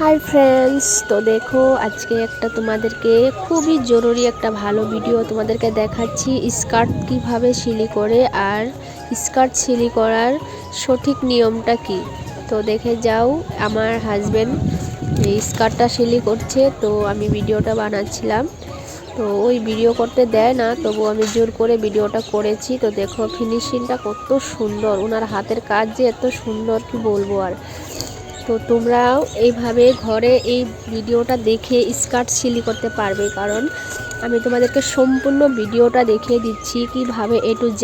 Hi friends, তো দেখো আজকে একটা তোমাদেরকে খুবই জরুরি একটা ভালো ভিডিও তোমাদেরকে দেখাচ্ছি। স্কার্ট কিভাবে সিলি করে আর স্কার্ট সিলি করার সঠিক নিয়মটা কি। তো দেখে যাও, আমার হাজবেন্ড এই স্কার্টটা সিলি করছে, তো আমি ভিডিওটা বানাচ্ছিলাম। তো ওই ভিডিও করতে দেয় না, তবু আমি জোর করে ভিডিওটা করেছি। তো দেখো ফিনিশিংটা কত সুন্দর, ওনার হাতের কাজ যে এত সুন্দর কি বলবো আর। তো তোমরাও এইভাবে ঘরে এই ভিডিওটা দেখে স্কার্ট সিলি করতে পারবে, কারণ আমি তোমাদেরকে সম্পূর্ণ ভিডিওটা দেখিয়ে দিচ্ছি কিভাবে A to Z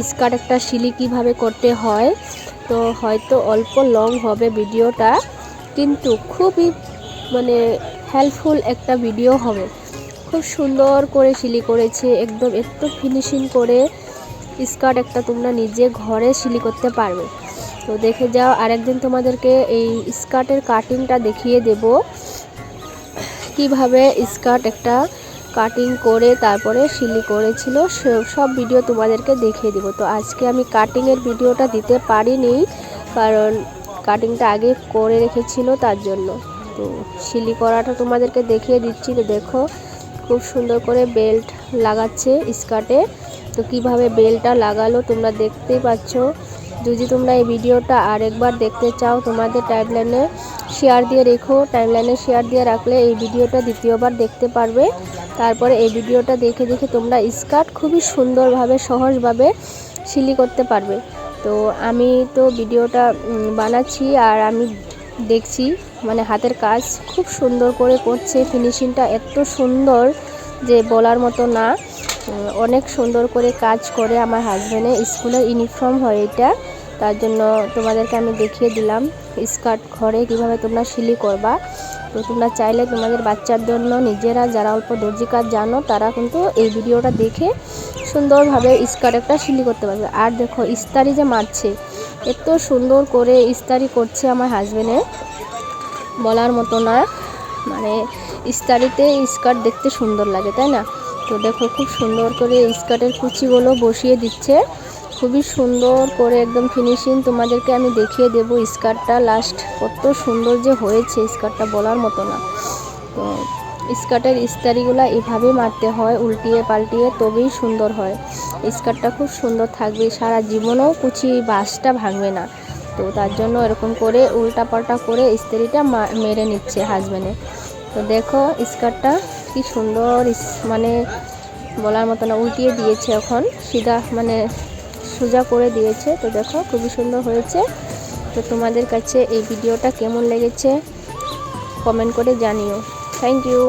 স্কার্ট একটা সিলি কিভাবে করতে হয়। তো হয়তো অল্প লং হবে ভিডিওটা, কিন্তু খুবই হেল্পফুল একটা ভিডিও হবে। খুব সুন্দর করে সিলি করেছে, একদম এত ফিনিশিং করে স্কার্ট একটা তোমরা নিজে ঘরে সিলি করতে পারবে। তো দেখে যাও, আরেকদিন তোমাদেরকে এই স্কার্টের কাটিংটা দেখিয়ে দেব, কিভাবে স্কার্ট একটা কাটিং করে তারপরে সিলি করেছিল, সব ভিডিও তোমাদেরকে দেখিয়ে দেব। তো আজকে আমি কাটিংয়ের ভিডিওটা দিতে পারিনি, কারণ কাটিংটা আগে করে রেখেছিল তার জন্য। তো সিলি করাটা তোমাদেরকে দেখিয়ে দিচ্ছি। তো দেখো খুব সুন্দর করে বেল্ট লাগাচ্ছে স্কার্টে। তো কিভাবে বেল্টটা লাগালো তোমরা দেখতেই পাচ্ছ। যদি তোমরা এই ভিডিওটা আরেকবার দেখতে চাও, তোমাদের টাইমলাইনে শেয়ার দিয়ে রেখো। টাইমলাইনে শেয়ার দিয়ে রাখলে এই ভিডিওটা দ্বিতীয়বার দেখতে পারবে। তারপরে এই ভিডিওটা দেখে দেখে তোমরা স্কার্ট খুবই সুন্দরভাবে সহজভাবে সিলি করতে পারবে। তো আমি তো ভিডিওটা বানাচ্ছি আর আমি দেখছি, হাতের কাজ খুব সুন্দর করে করছে। ফিনিশিংটা এত সুন্দর যে বলার মতো না। অনেক সুন্দর করে কাজ করে আমার হাজব্যান্ডের স্কুলের ইউনিফর্ম হয় এটা, তার জন্য তোমাদেরকে আমি দেখিয়ে দিলাম স্কার্ট ঘরে কিভাবে তোমরা সিলি করবা। তো তোমরা চাইলে তোমাদের বাচ্চার জন্য নিজেরা যারা অল্প দর্জি কাজ জানো, তারা কিন্তু এই ভিডিওটা দেখে সুন্দরভাবে স্কার্ট একটা সিলি করতে পারবে। আর দেখো ইস্তারি যে মারছে, এত সুন্দর করে ইস্তারি করছে আমার হাজব্যান্ডের, বলার মতো না। ইস্তারিতে স্কার্ট দেখতে সুন্দর লাগে, তাই না? তো দেখো খুব সুন্দর করে স্কার্টের কুচিগুলো বসিয়ে দিচ্ছে, খুবই সুন্দর করে একদম ফিনিশিং তোমাদেরকে আমি দেখিয়ে দেব। স্কার্টটা লাস্ট কত সুন্দর যে হয়েছে, স্কার্টটা বলার মতো না। তো স্কার্টের ইস্তারিগুলো এভাবে মারতে হয়, উল্টিয়ে পাল্টিয়ে, তবেই সুন্দর হয়। স্কার্টটা খুব সুন্দর থাকবে, সারা জীবনেও কুচি বাঁশটা ভাঙবে না। তো তার জন্য এরকম করে উল্টা পাল্টা করে ইস্তারিটা মেরে নিচ্ছে হাজব্যান্ডে। তো দেখো স্কার্টটা কি সুন্দর, বলার মতো না। উল্টিয়ে দিয়েছে, এখন সিধা সোজা করে দিয়েছে। তো দেখো খুবই সুন্দর হয়েছে। তো তোমাদের কাছে এই ভিডিওটা কেমন লেগেছে কমেন্ট করে জানিও। Thank you.